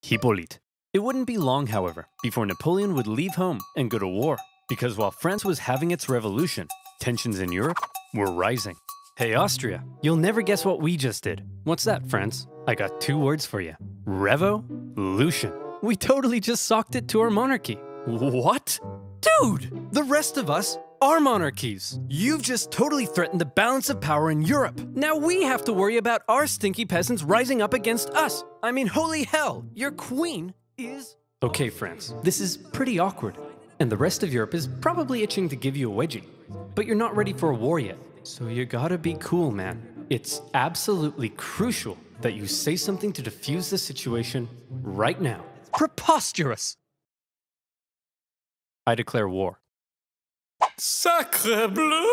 Hippolyte. It wouldn't be long, however, before Napoleon would leave home and go to war, because while France was having its revolution, tensions in Europe were rising. Hey Austria, you'll never guess what we just did. What's that, France? I got 2 words for you. Revolution. We totally just socked it to our monarchy. What? Dude, the rest of us are monarchies. You've just totally threatened the balance of power in Europe. Now we have to worry about our stinky peasants rising up against us. I mean, holy hell, your queen is... Okay, France, this is pretty awkward. And the rest of Europe is probably itching to give you a wedgie. But you're not ready for a war yet. So you gotta be cool, man. It's absolutely crucial that you say something to defuse the situation right now. Preposterous! I declare war. Sacre bleu!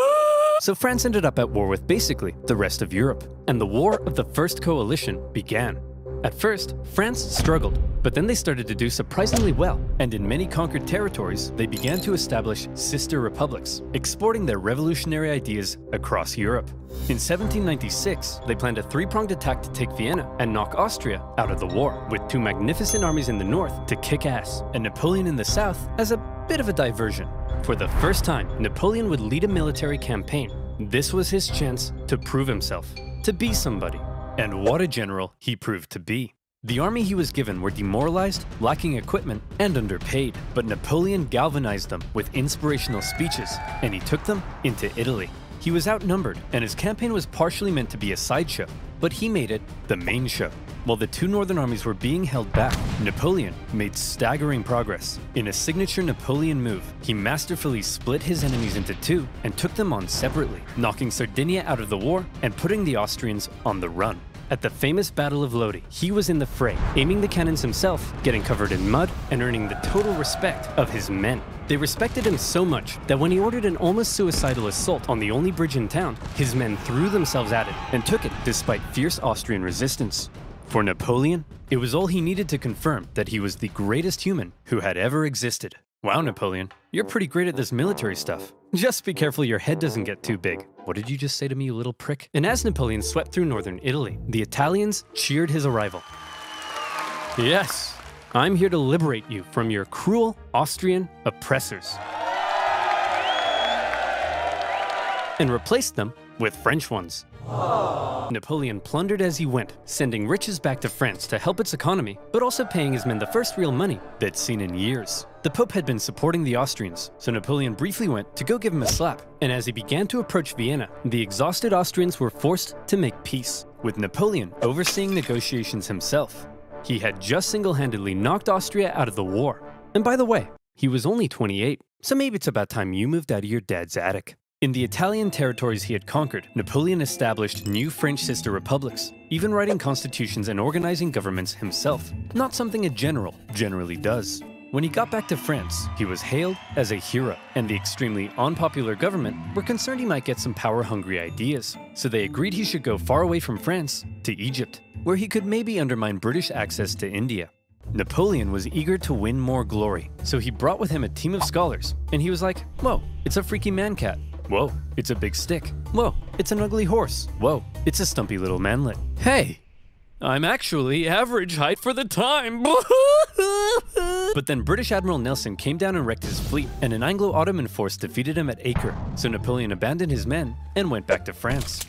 So France ended up at war with basically the rest of Europe, and the War of the First Coalition began. At first, France struggled, but then they started to do surprisingly well, and in many conquered territories, they began to establish sister republics, exporting their revolutionary ideas across Europe. In 1796, they planned a 3-pronged attack to take Vienna and knock Austria out of the war, with 2 magnificent armies in the north to kick ass, and Napoleon in the south as a bit of a diversion. For the first time, Napoleon would lead a military campaign. This was his chance to prove himself, to be somebody. And what a general he proved to be. The army he was given were demoralized, lacking equipment, and underpaid, but Napoleon galvanized them with inspirational speeches, and he took them into Italy. He was outnumbered, and his campaign was partially meant to be a sideshow, but he made it the main show. While the 2 northern armies were being held back, Napoleon made staggering progress. In a signature Napoleon move, he masterfully split his enemies into 2 and took them on separately, knocking Sardinia out of the war and putting the Austrians on the run. At the famous Battle of Lodi, he was in the fray, aiming the cannons himself, getting covered in mud, and earning the total respect of his men. They respected him so much that when he ordered an almost suicidal assault on the only bridge in town, his men threw themselves at it and took it despite fierce Austrian resistance. For Napoleon, it was all he needed to confirm that he was the greatest human who had ever existed. Wow, Napoleon, you're pretty great at this military stuff. Just be careful your head doesn't get too big. What did you just say to me, you little prick? And as Napoleon swept through northern Italy, the Italians cheered his arrival. Yes, I'm here to liberate you from your cruel Austrian oppressors. And replace them with French ones. Napoleon plundered as he went, sending riches back to France to help its economy, but also paying his men the first real money they'd seen in years. The Pope had been supporting the Austrians, so Napoleon briefly went to go give him a slap, and as he began to approach Vienna, the exhausted Austrians were forced to make peace, with Napoleon overseeing negotiations himself. He had just single-handedly knocked Austria out of the war. And by the way, he was only 28, so maybe it's about time you moved out of your dad's attic. In the Italian territories he had conquered, Napoleon established new French sister republics, even writing constitutions and organizing governments himself, not something a general generally does. When he got back to France, he was hailed as a hero, and the extremely unpopular government were concerned he might get some power-hungry ideas, so they agreed he should go far away from France to Egypt, where he could maybe undermine British access to India. Napoleon was eager to win more glory, so he brought with him a team of scholars, and he was like, whoa, it's a freaky man-cat. Whoa, it's a big stick. Whoa, it's an ugly horse. Whoa, it's a stumpy little manlet. Hey, I'm actually average height for the time. But then British Admiral Nelson came down and wrecked his fleet, and an Anglo-Ottoman force defeated him at Acre, so Napoleon abandoned his men and went back to France.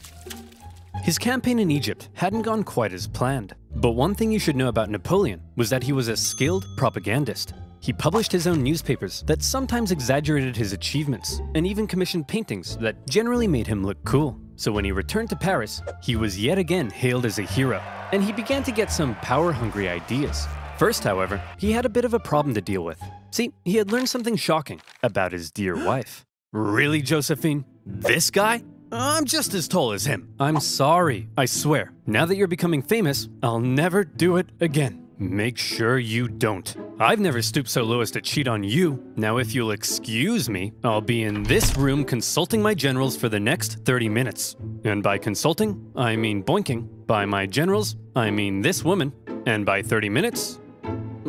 His campaign in Egypt hadn't gone quite as planned, but one thing you should know about Napoleon was that he was a skilled propagandist. He published his own newspapers that sometimes exaggerated his achievements, and even commissioned paintings that generally made him look cool. So when he returned to Paris, he was yet again hailed as a hero, and he began to get some power-hungry ideas. First, however, he had a bit of a problem to deal with. See, he had learned something shocking about his dear wife. Really, Josephine? This guy? I'm just as tall as him. I'm sorry, I swear. Now that you're becoming famous, I'll never do it again. Make sure you don't. I've never stooped so low as to cheat on you. Now if you'll excuse me, I'll be in this room consulting my generals for the next 30 minutes. And by consulting, I mean boinking. By my generals, I mean this woman. And by 30 minutes,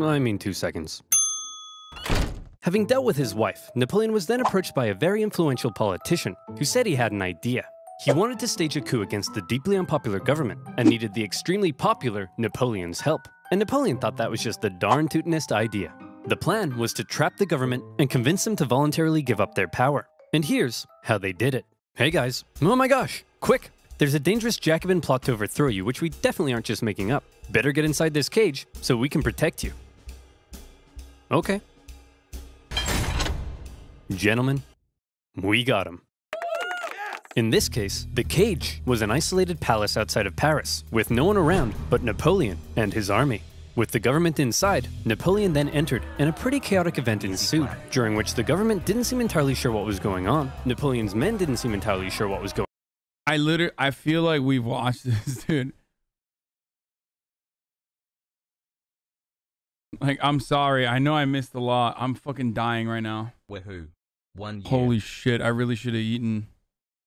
I mean 2 seconds. Having dealt with his wife, Napoleon was then approached by a very influential politician who said he had an idea. He wanted to stage a coup against the deeply unpopular government and needed the extremely popular Napoleon's help. and Napoleon thought that was just the darn tootinest idea. The plan was to trap the government and convince them to voluntarily give up their power. And here's how they did it. Hey guys, oh my gosh, quick! There's a dangerous Jacobin plot to overthrow you, which we definitely aren't just making up. Better get inside this cage so we can protect you. Okay. Gentlemen, we got him. In this case, the cage was an isolated palace outside of Paris, with no one around but Napoleon and his army. With the government inside, Napoleon then entered, and a pretty chaotic event ensued, during which the government didn't seem entirely sure what was going on. Napoleon's men didn't seem entirely sure what was going on. I feel like we've watched this, dude. Like, I'm sorry. I know I missed a lot. I'm fucking dying right now. Woohoo. 1 year. Holy shit, I really should have eaten.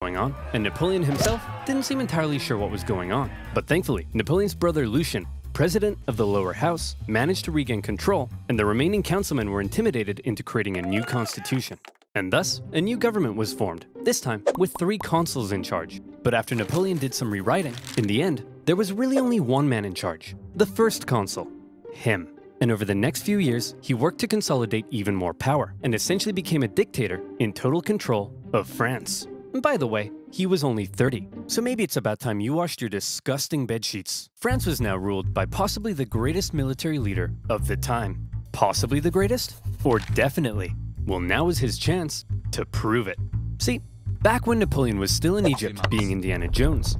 On, and Napoleon himself didn't seem entirely sure what was going on. But thankfully, Napoleon's brother Lucien, president of the lower house, managed to regain control, and the remaining councilmen were intimidated into creating a new constitution. And thus, a new government was formed, this time with 3 consuls in charge. But after Napoleon did some rewriting, in the end, there was really only one man in charge, the first consul, him. And over the next few years, he worked to consolidate even more power, and essentially became a dictator in total control of France. And by the way, he was only 30, so maybe it's about time you washed your disgusting bedsheets. France was now ruled by possibly the greatest military leader of the time. Possibly the greatest? Or definitely? Well, now is his chance to prove it. See, back when Napoleon was still in Egypt being Indiana Jones.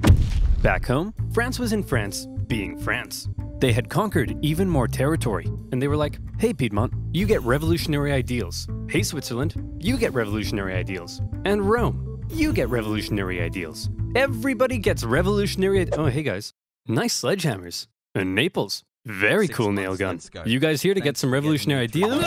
Back home, France was in France being France. They had conquered even more territory, and they were like, hey Piedmont, you get revolutionary ideals. Hey Switzerland, you get revolutionary ideals. And Rome, you get revolutionary ideals. Everybody gets revolutionary Oh, hey guys, nice sledgehammers. And Naples, very cool nail gun. You guys here to get some revolutionary ideals?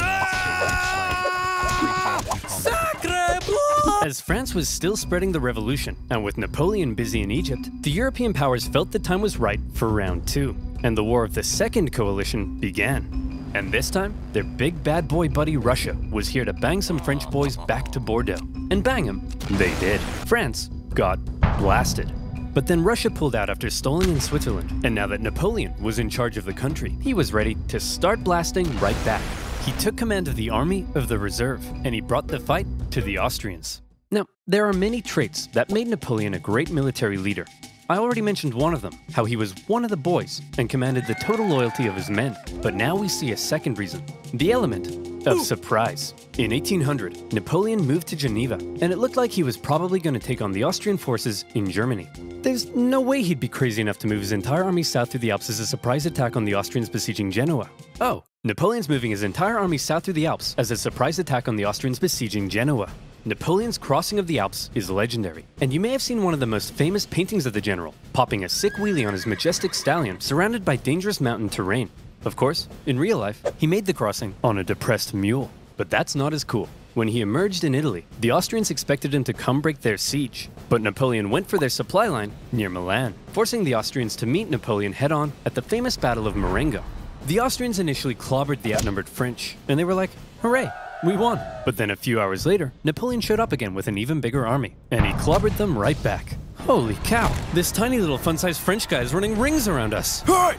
As France was still spreading the revolution, and with Napoleon busy in Egypt, the European powers felt the time was right for round 2, and the war of the Second Coalition began. And this time, their big bad boy buddy Russia was here to bang some French boys back to Bordeaux. And bang them, they did. France got blasted. But then Russia pulled out after stalling in Switzerland, and now that Napoleon was in charge of the country, he was ready to start blasting right back. He took command of the Army of the Reserve, and he brought the fight to the Austrians. Now, there are many traits that made Napoleon a great military leader. I already mentioned one of them, how he was one of the boys and commanded the total loyalty of his men. But now we see a second reason, the element of surprise. In 1800, Napoleon moved to Geneva, and it looked like he was probably going to take on the Austrian forces in Germany. There's no way he'd be crazy enough to move his entire army south through the Alps as a surprise attack on the Austrians besieging Genoa. Oh, Napoleon's moving his entire army south through the Alps as a surprise attack on the Austrians besieging Genoa. Napoleon's crossing of the Alps is legendary, and you may have seen one of the most famous paintings of the general, popping a sick wheelie on his majestic stallion surrounded by dangerous mountain terrain. Of course, in real life, he made the crossing on a depressed mule. But that's not as cool. When he emerged in Italy, the Austrians expected him to come break their siege, but Napoleon went for their supply line near Milan, forcing the Austrians to meet Napoleon head-on at the famous Battle of Marengo. The Austrians initially clobbered the outnumbered French, and they were like, hooray, we won. But then a few hours later, Napoleon showed up again with an even bigger army, and he clobbered them right back. Holy cow, this tiny little fun-sized French guy is running rings around us. Hey!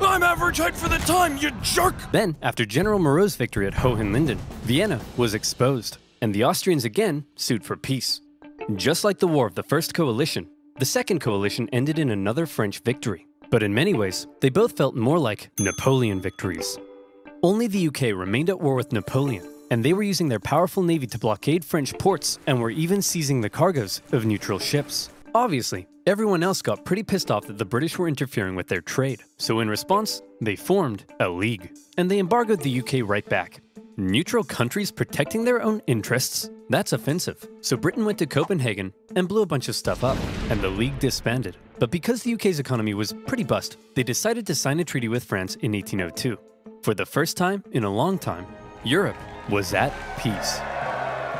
I'm average height for the time, you jerk! Then, after General Moreau's victory at Hohenlinden, Vienna was exposed, and the Austrians again sued for peace. Just like the War of the First Coalition, the Second Coalition ended in another French victory. But in many ways, they both felt more like Napoleon victories. Only the UK remained at war with Napoleon, and they were using their powerful navy to blockade French ports and were even seizing the cargoes of neutral ships. Obviously, everyone else got pretty pissed off that the British were interfering with their trade, so in response, they formed a league, and they embargoed the UK right back. Neutral countries protecting their own interests? That's offensive. So Britain went to Copenhagen and blew a bunch of stuff up, and the league disbanded. But because the UK's economy was pretty bust, they decided to sign a treaty with France in 1802. For the first time in a long time, Europe was at peace.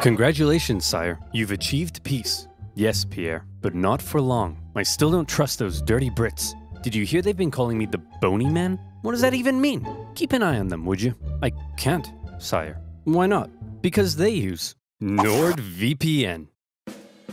Congratulations, sire. You've achieved peace. Yes, Pierre, but not for long. I still don't trust those dirty Brits. Did you hear they've been calling me the Bony Man? What does that even mean? Keep an eye on them, would you? I can't, sire. Why not? Because they use NordVPN.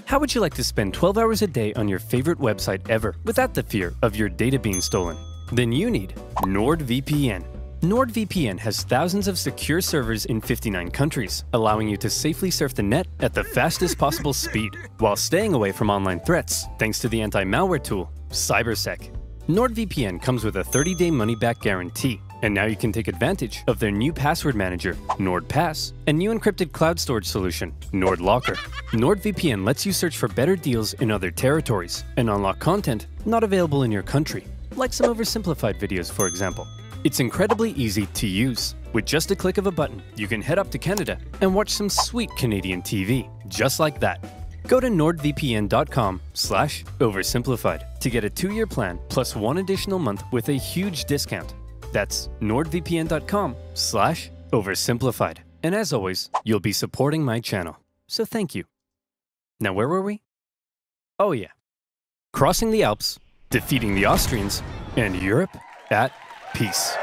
How would you like to spend 12 hours a day on your favorite website ever without the fear of your data being stolen? Then you need NordVPN. NordVPN has thousands of secure servers in 59 countries, allowing you to safely surf the net at the fastest possible speed, while staying away from online threats thanks to the anti-malware tool, CyberSec. NordVPN comes with a 30-day money-back guarantee, and now you can take advantage of their new password manager, NordPass, and new encrypted cloud storage solution, NordLocker. NordVPN lets you search for better deals in other territories and unlock content not available in your country, like some oversimplified videos, for example. It's incredibly easy to use. With just a click of a button, you can head up to Canada and watch some sweet Canadian TV, just like that. Go to nordvpn.com/oversimplified to get a 2-year plan plus 1 additional month with a huge discount. That's nordvpn.com/oversimplified. And as always, you'll be supporting my channel. So thank you. Now where were we? Oh yeah. Crossing the Alps, defeating the Austrians, and Europe at peace.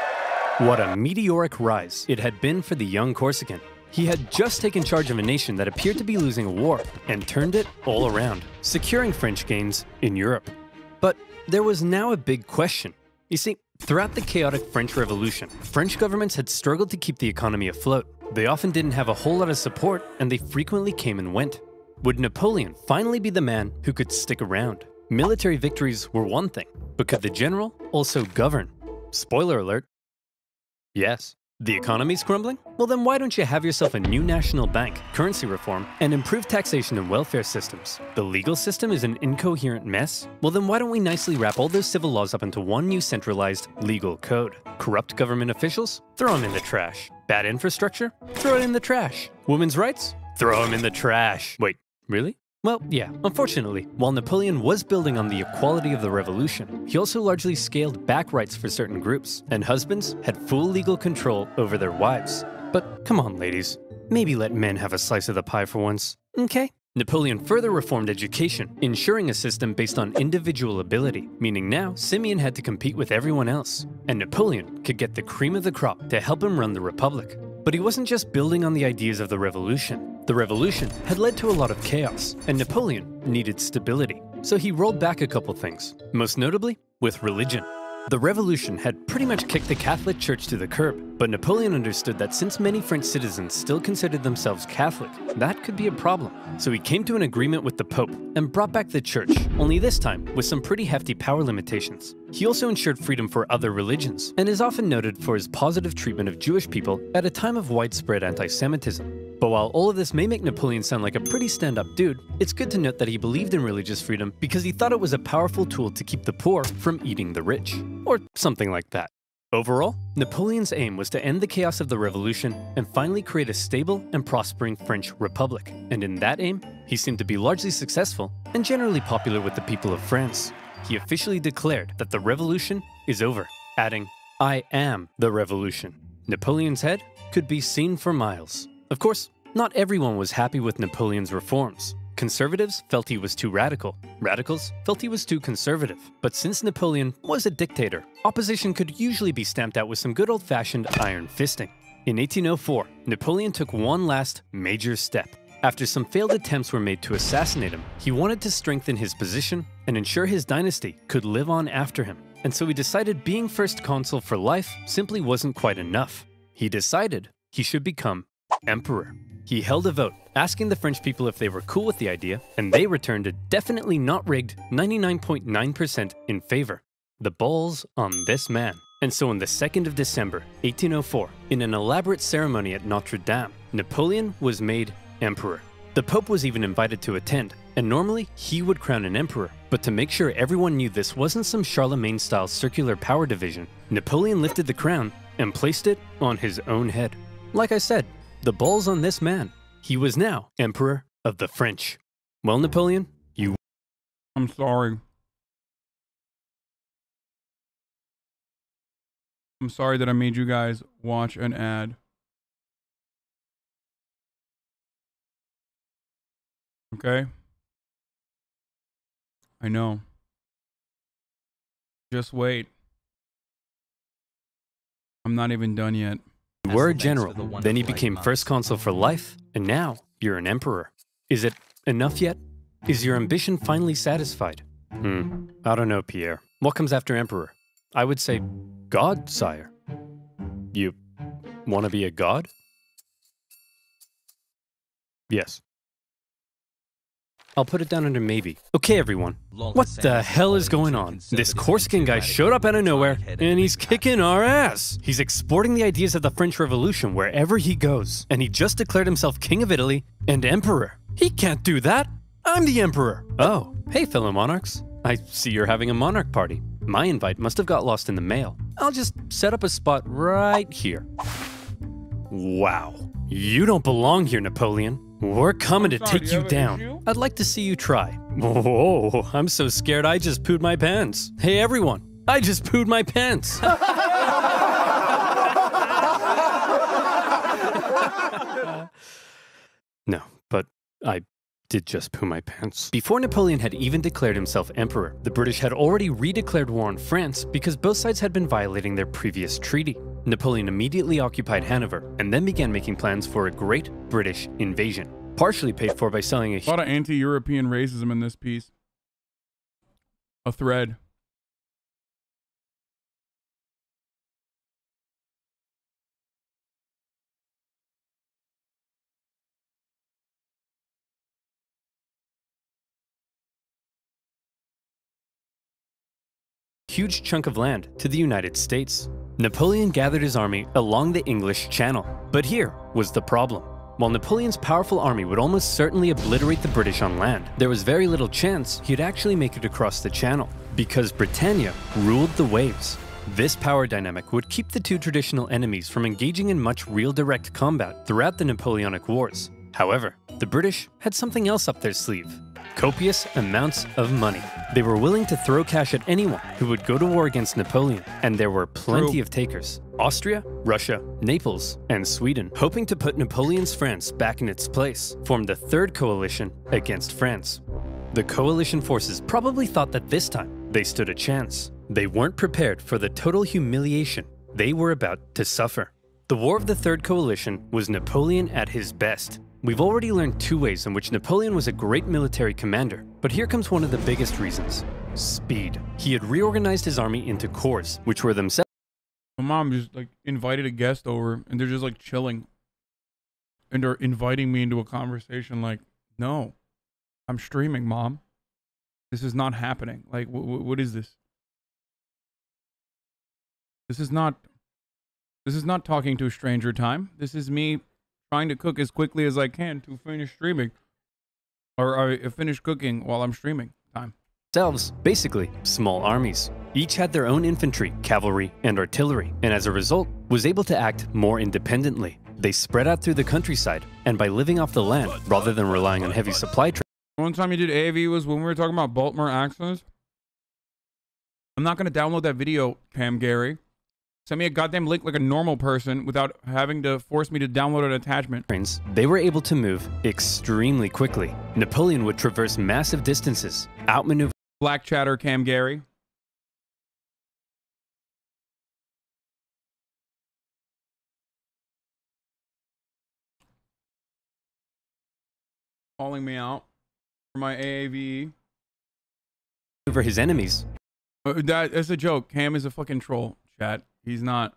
What a meteoric rise it had been for the young Corsican. He had just taken charge of a nation that appeared to be losing a war and turned it all around, securing French gains in Europe. But there was now a big question. You see, throughout the chaotic French Revolution, French governments had struggled to keep the economy afloat. They often didn't have a whole lot of support, and they frequently came and went. Would Napoleon finally be the man who could stick around? Military victories were one thing, but could the general also govern? Spoiler alert. Yes. The economy's crumbling? Well then why don't you have yourself a new national bank, currency reform, and improved taxation and welfare systems? The legal system is an incoherent mess? Well then why don't we nicely wrap all those civil laws up into one new centralized legal code? Corrupt government officials? Throw them in the trash. Bad infrastructure? Throw it in the trash. Women's rights? Throw them in the trash. Wait, really? Well, yeah, unfortunately, while Napoleon was building on the equality of the revolution, he also largely scaled back rights for certain groups, and husbands had full legal control over their wives. But come on, ladies, maybe let men have a slice of the pie for once, okay? Napoleon further reformed education, ensuring a system based on individual ability, meaning now Simeon had to compete with everyone else, and Napoleon could get the cream of the crop to help him run the republic. But he wasn't just building on the ideas of the revolution. The revolution had led to a lot of chaos, and Napoleon needed stability. So he rolled back a couple things, most notably with religion. The revolution had pretty much kicked the Catholic Church to the curb, but Napoleon understood that since many French citizens still considered themselves Catholic, that could be a problem. So he came to an agreement with the Pope and brought back the Church, only this time with some pretty hefty power limitations. He also ensured freedom for other religions, and is often noted for his positive treatment of Jewish people at a time of widespread anti-Semitism. But while all of this may make Napoleon sound like a pretty stand-up dude, it's good to note that he believed in religious freedom because he thought it was a powerful tool to keep the poor from eating the rich. Or something like that. Overall, Napoleon's aim was to end the chaos of the revolution and finally create a stable and prospering French republic. And in that aim, he seemed to be largely successful and generally popular with the people of France. He officially declared that the revolution is over, adding, "I am the revolution." Napoleon's head could be seen for miles. Of course, not everyone was happy with Napoleon's reforms. Conservatives felt he was too radical. Radicals felt he was too conservative. But since Napoleon was a dictator, opposition could usually be stamped out with some good old-fashioned iron fisting. In 1804, Napoleon took one last major step. After some failed attempts were made to assassinate him, he wanted to strengthen his position and ensure his dynasty could live on after him. And so he decided being first consul for life simply wasn't quite enough. He decided he should become emperor. He held a vote, asking the French people if they were cool with the idea, and they returned a definitely not rigged 99.9% in favor. The ball's on this man. And so on the 2nd of December, 1804, in an elaborate ceremony at Notre Dame, Napoleon was made emperor. The Pope was even invited to attend, and normally he would crown an emperor. But to make sure everyone knew this wasn't some Charlemagne-style circular power division, Napoleon lifted the crown and placed it on his own head. Like I said, the ball's on this man. He was now Emperor of the French. Well, Napoleon, you... I'm sorry. I'm sorry that I made you guys watch an ad. Okay? I know. Just wait. I'm not even done yet. You were a general, then you became first consul for life, and now you're an emperor. Is it enough yet? Is your ambition finally satisfied? I don't know, Pierre. What comes after emperor? I would say God, sire. You want to be a god? Yes. I'll put it down under maybe. Okay, everyone. What the hell is going on? This Corsican guy showed up out of nowhere, and he's kicking our ass. He's exporting the ideas of the French Revolution wherever he goes, and he just declared himself King of Italy and Emperor. He can't do that. I'm the Emperor. Oh, hey, fellow monarchs. I see you're having a monarch party. My invite must have got lost in the mail. I'll just set up a spot right here. Wow. You don't belong here, Napoleon. We're coming to take you down. I'd like to see you try. Whoa, I'm so scared I just pooed my pants. Hey everyone, I just pooed my pants. No, but I did just poo my pants. Before Napoleon had even declared himself emperor, the British had already redeclared war on France because both sides had been violating their previous treaty. Napoleon immediately occupied Hanover and then began making plans for a great British invasion, partially paid for by selling a lot of anti-European racism in this piece. A thread. huge chunk of land to the United States. Napoleon gathered his army along the English Channel. But here was the problem. While Napoleon's powerful army would almost certainly obliterate the British on land, there was very little chance he'd actually make it across the Channel, because Britannia ruled the waves. This power dynamic would keep the two traditional enemies from engaging in much real direct combat throughout the Napoleonic Wars. However, the British had something else up their sleeve: copious amounts of money. They were willing to throw cash at anyone who would go to war against Napoleon, and there were plenty of takers. Austria, Russia, Naples, and Sweden, hoping to put Napoleon's France back in its place, formed the Third Coalition against France. The coalition forces probably thought that this time they stood a chance. They weren't prepared for the total humiliation they were about to suffer. The War of the Third Coalition was Napoleon at his best. We've already learned two ways in which Napoleon was a great military commander, but here comes one of the biggest reasons: speed. He had reorganized his army into corps, which were themselves. My mom just like invited a guest over and they're just like chilling and they're inviting me into a conversation. Like, no, I'm streaming, Mom. This is not happening. Like, what is this? This is not talking to a stranger time. This is me trying to cook as quickly as I can to finish streaming, or finish cooking while I'm streaming time. Themselves, basically small armies. Each had their own infantry, cavalry, and artillery, and as a result, was able to act more independently. They spread out through the countryside, and by living off the land rather than relying on heavy supply trains. One time you did AAV was when we were talking about Baltimore accents. I'm not going to download that video, Cam Gary. Send me a goddamn link like a normal person without having to force me to download an attachment. They were able to move extremely quickly. Napoleon would traverse massive distances, outmaneuver. Black chatter, Cam Gary. Calling me out for my AAVE. Over his enemies. That's a joke. Cam is a fucking troll, chat. He's not.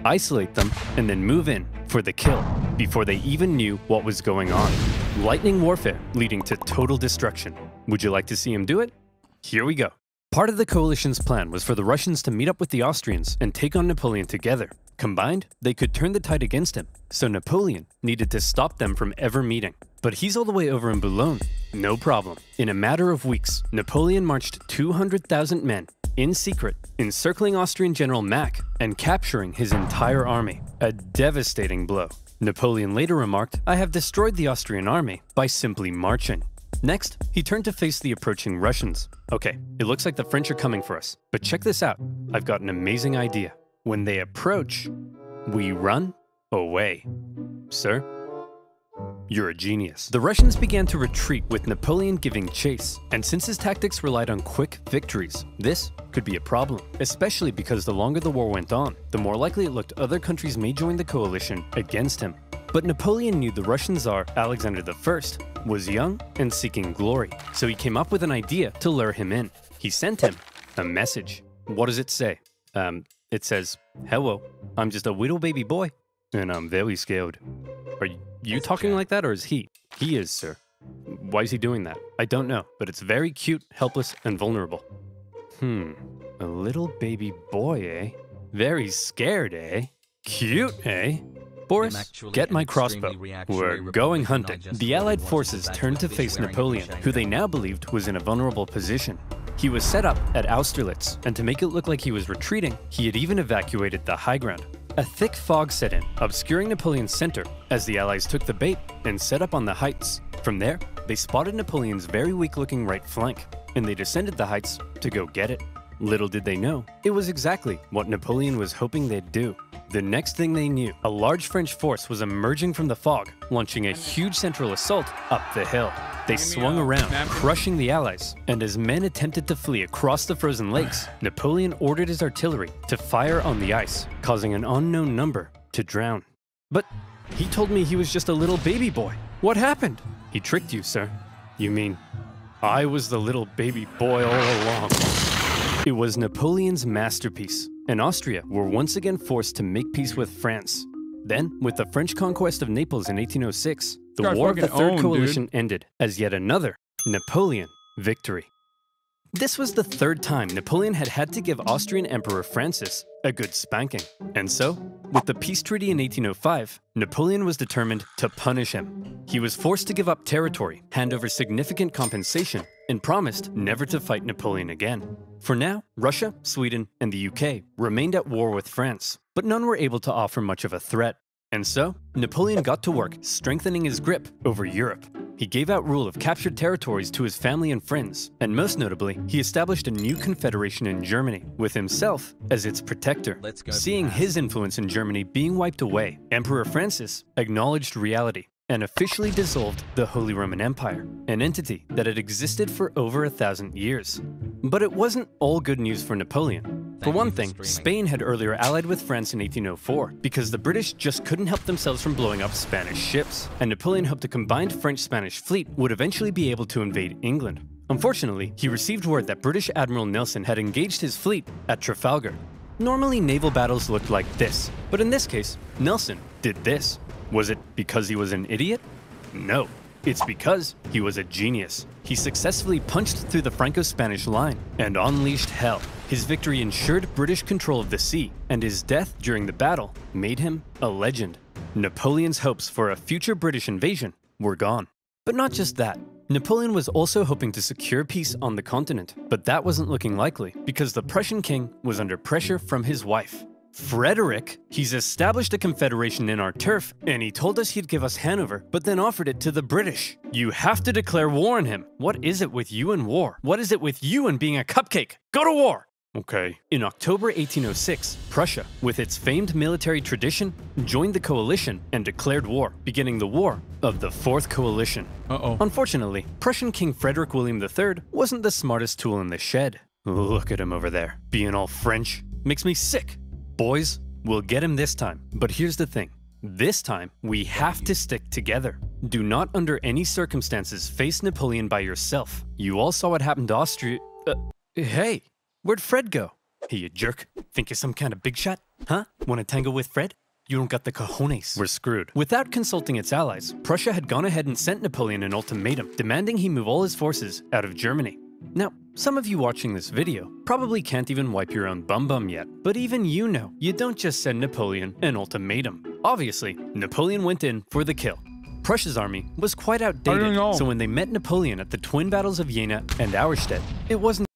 Isolate them and then move in for the kill before they even knew what was going on. Lightning warfare leading to total destruction. Would you like to see him do it? Here we go. Part of the coalition's plan was for the Russians to meet up with the Austrians and take on Napoleon together. Combined, they could turn the tide against him, so Napoleon needed to stop them from ever meeting. But he's all the way over in Boulogne. No problem. In a matter of weeks, Napoleon marched 200,000 men in secret, encircling Austrian General Mack and capturing his entire army. A devastating blow. Napoleon later remarked, "I have destroyed the Austrian army by simply marching." Next, he turned to face the approaching Russians. Okay, it looks like the French are coming for us, but check this out. I've got an amazing idea. When they approach, we run away. Sir? You're a genius. The Russians began to retreat with Napoleon giving chase, and since his tactics relied on quick victories, this could be a problem, especially because the longer the war went on, the more likely it looked other countries may join the coalition against him. But Napoleon knew the Russian Tsar, Alexander I, was young and seeking glory, so he came up with an idea to lure him in. He sent him a message. What does it say? It says, "Hello, I'm just a little baby boy, and I'm very scared." Are you talking like that, or is he? He is, sir. Why is he doing that? I don't know, but it's very cute, helpless, and vulnerable. A little baby boy, eh? Very scared, eh? Cute, eh? Boris, get my crossbow. We're going hunting. The Allied forces turned to face Napoleon, who they now believed was in a vulnerable position. He was set up at Austerlitz, and to make it look like he was retreating, he had even evacuated the high ground. A thick fog set in, obscuring Napoleon's center, as the Allies took the bait and set up on the heights. From there, they spotted Napoleon's very weak-looking right flank, and they descended the heights to go get it. Little did they know, it was exactly what Napoleon was hoping they'd do. The next thing they knew, a large French force was emerging from the fog, launching a huge central assault up the hill. They swung around, crushing the Allies, and as men attempted to flee across the frozen lakes, Napoleon ordered his artillery to fire on the ice, causing an unknown number to drown. But he told me he was just a little baby boy. What happened? He tricked you, sir. You mean I was the little baby boy all along? It was Napoleon's masterpiece, and Austria were once again forced to make peace with France. Then, with the French conquest of Naples in 1806, the War of the Third Coalition ended as yet another Napoleon victory. This was the third time Napoleon had had to give Austrian Emperor Francis a good spanking. And so, with the peace treaty in 1805, Napoleon was determined to punish him. He was forced to give up territory, hand over significant compensation, and promised never to fight Napoleon again. For now, Russia, Sweden, and the UK remained at war with France, but none were able to offer much of a threat. And so, Napoleon got to work strengthening his grip over Europe. He gave out rule of captured territories to his family and friends, and most notably, he established a new confederation in Germany, with himself as its protector. Seeing his influence in Germany being wiped away, Emperor Francis acknowledged reality and officially dissolved the Holy Roman Empire, an entity that had existed for over 1,000 years. But it wasn't all good news for Napoleon. For one thing, Spain had earlier allied with France in 1804 because the British just couldn't help themselves from blowing up Spanish ships, and Napoleon hoped a combined French-Spanish fleet would eventually be able to invade England. Unfortunately, he received word that British Admiral Nelson had engaged his fleet at Trafalgar. Normally, naval battles looked like this, but in this case, Nelson did this. Was it because he was an idiot? No. It's because he was a genius. He successfully punched through the Franco-Spanish line and unleashed hell. His victory ensured British control of the sea, and his death during the battle made him a legend. Napoleon's hopes for a future British invasion were gone. But not just that. Napoleon was also hoping to secure peace on the continent, but that wasn't looking likely because the Prussian king was under pressure from his wife. Frederick, he's established a confederation in our turf, and he told us he'd give us Hanover, but then offered it to the British. You have to declare war on him. What is it with you and war? What is it with you and being a cupcake? Go to war! Okay. In October 1806, Prussia, with its famed military tradition, joined the coalition and declared war, beginning the War of the Fourth Coalition. Unfortunately, Prussian King Frederick William III wasn't the smartest tool in the shed. Look at him over there, being all French. Makes me sick. Boys, we'll get him this time. But here's the thing. This time, we have to stick together. Do not under any circumstances face Napoleon by yourself. You all saw what happened to Austria. Hey, where'd Fred go? Hey, you jerk. Think you're some kind of big shot? Huh? Wanna tango with Fred? You don't got the cojones. We're screwed. Without consulting its allies, Prussia had gone ahead and sent Napoleon an ultimatum, demanding he move all his forces out of Germany. Now, some of you watching this video probably can't even wipe your own bum yet, but even you know you don't just send Napoleon an ultimatum. Obviously, Napoleon went in for the kill. Prussia's army was quite outdated, so when they met Napoleon at the twin battles of Jena and Auerstedt, it wasn't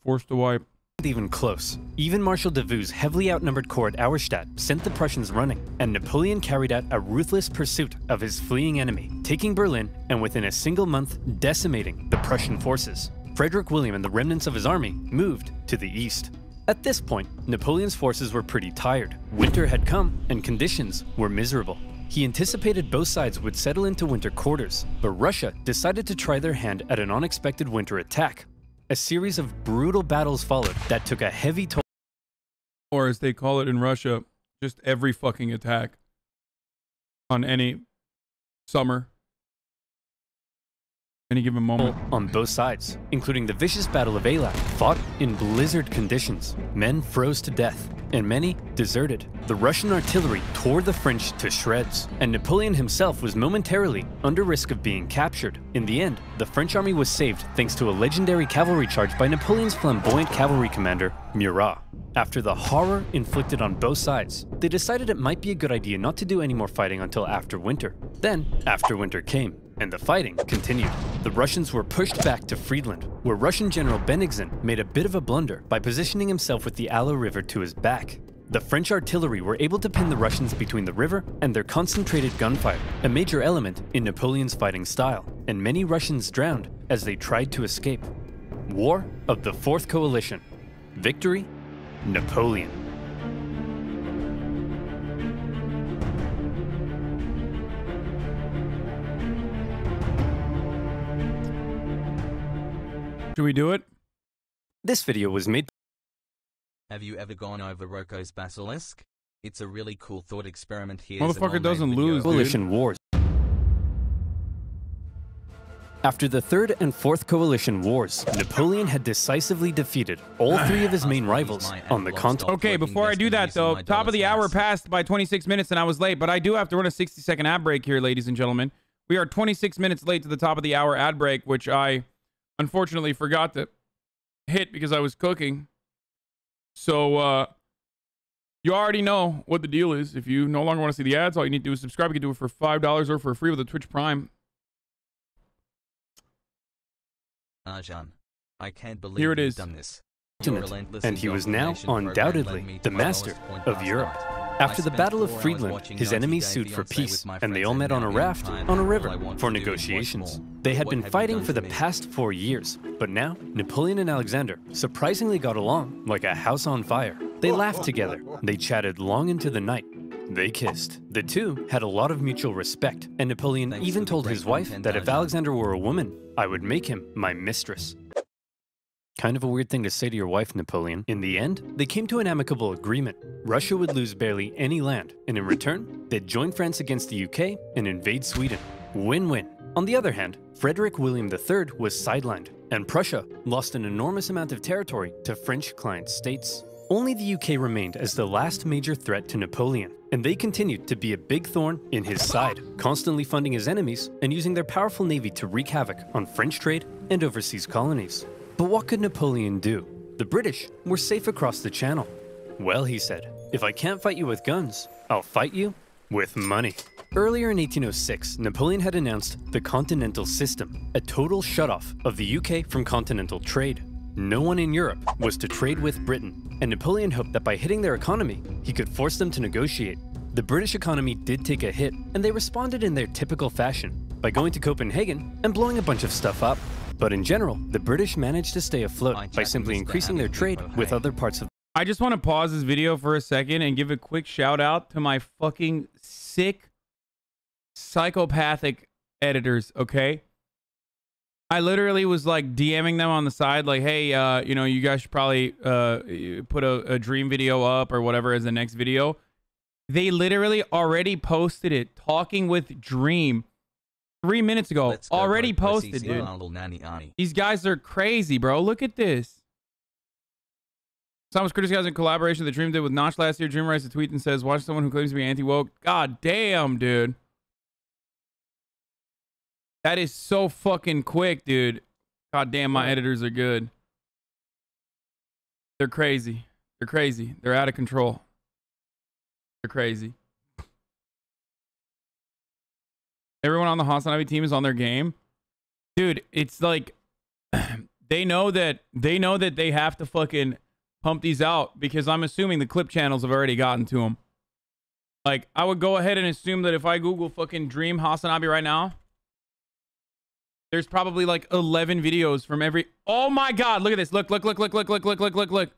forced to wipe. Even close. Even Marshal Davout's heavily outnumbered corps at Auerstedt sent the Prussians running, and Napoleon carried out a ruthless pursuit of his fleeing enemy, taking Berlin and within a single month decimating the Prussian forces. Frederick William and the remnants of his army moved to the east. At this point, Napoleon's forces were pretty tired. Winter had come and conditions were miserable. He anticipated both sides would settle into winter quarters, but Russia decided to try their hand at an unexpected winter attack. A series of brutal battles followed that took a heavy toll. Or as they call it in Russia, just every fucking attack on any summer any given moment. On both sides, including the vicious Battle of Eilat, fought in blizzard conditions. Men froze to death, and many deserted. The Russian artillery tore the French to shreds, and Napoleon himself was momentarily under risk of being captured. In the end, the French army was saved thanks to a legendary cavalry charge by Napoleon's flamboyant cavalry commander, Murat. After the horror inflicted on both sides, they decided it might be a good idea not to do any more fighting until after winter. Then, after winter came, and the fighting continued. The Russians were pushed back to Friedland, where Russian General Bennigsen made a bit of a blunder by positioning himself with the Aller River to his back. The French artillery were able to pin the Russians between the river and their concentrated gunfire, a major element in Napoleon's fighting style, and many Russians drowned as they tried to escape. War of the Fourth Coalition. Victory, Napoleon. Should we do it? This video was made. Have you ever gone over Rocco's Basilisk? It's a really cool thought experiment here. Motherfucker doesn't lose, dude. Coalition Wars. After the Third and Fourth Coalition Wars, Napoleon had decisively defeated all three of his main rivals on the continent. Okay, before I do that though, top of the hour passed by 26 minutes and I was late, but I do have to run a 60-second ad break here, ladies and gentlemen. We are 26 minutes late to the top of the hour ad break, which I unfortunately forgot to hit because I was cooking. So, you already know what the deal is. If you no longer want to see the ads, all you need to do is subscribe. You can do it for $5 or for free with a Twitch Prime. Arjan, I can't believe Here it you've is. done this. And he was now undoubtedly the master of Europe. After the Battle of Friedland, his enemies sued for peace, and they all met on a raft on a river for negotiations. They had been fighting for the past 4 years, but now Napoleon and Alexander surprisingly got along like a house on fire. They laughed together, they chatted long into the night, they kissed. The two had a lot of mutual respect, and Napoleon even told his wife that if Alexander were a woman, I would make him my mistress. Kind of a weird thing to say to your wife, Napoleon. In the end, they came to an amicable agreement. Russia would lose barely any land, and in return, they'd join France against the UK and invade Sweden. Win-win. On the other hand, Frederick William III was sidelined, and Prussia lost an enormous amount of territory to French client states. Only the UK remained as the last major threat to Napoleon, and they continued to be a big thorn in his side, constantly funding his enemies and using their powerful navy to wreak havoc on French trade and overseas colonies. But what could Napoleon do? The British were safe across the channel. Well, he said, if I can't fight you with guns, I'll fight you with money. Earlier in 1806, Napoleon had announced the Continental System, a total shutoff of the UK from continental trade. No one in Europe was to trade with Britain, and Napoleon hoped that by hitting their economy, he could force them to negotiate. The British economy did take a hit, and they responded in their typical fashion, by going to Copenhagen and blowing a bunch of stuff up. But in general, the British managed to stay afloat by simply increasing their trade with other parts of. I just want to pause this video for a second and give a quick shout out to my fucking sick, psychopathic editors, okay? I literally was like DMing them on the side, like, hey, you know, you guys should probably put a dream video up or whatever as the next video. They literally already posted it, talking with Dream 3 minutes ago. Already posted, dude. These guys are crazy, bro. Look at this. Someone's criticizing collaboration that Dream did with Notch last year. Dream writes a tweet and says, watch someone who claims to be anti-woke. God damn, dude. That is so fucking quick, dude. God damn, my editors are good. They're crazy. They're crazy. They're out of control. They're crazy. Everyone on the Hasanabi team is on their game. Dude, it's like they know that they have to fucking pump these out because I'm assuming the clip channels have already gotten to them. Like, I would go ahead and assume that if I Google fucking Dream Hasanabi right now, there's probably like 11 videos from every. Oh my God, look at this. Look.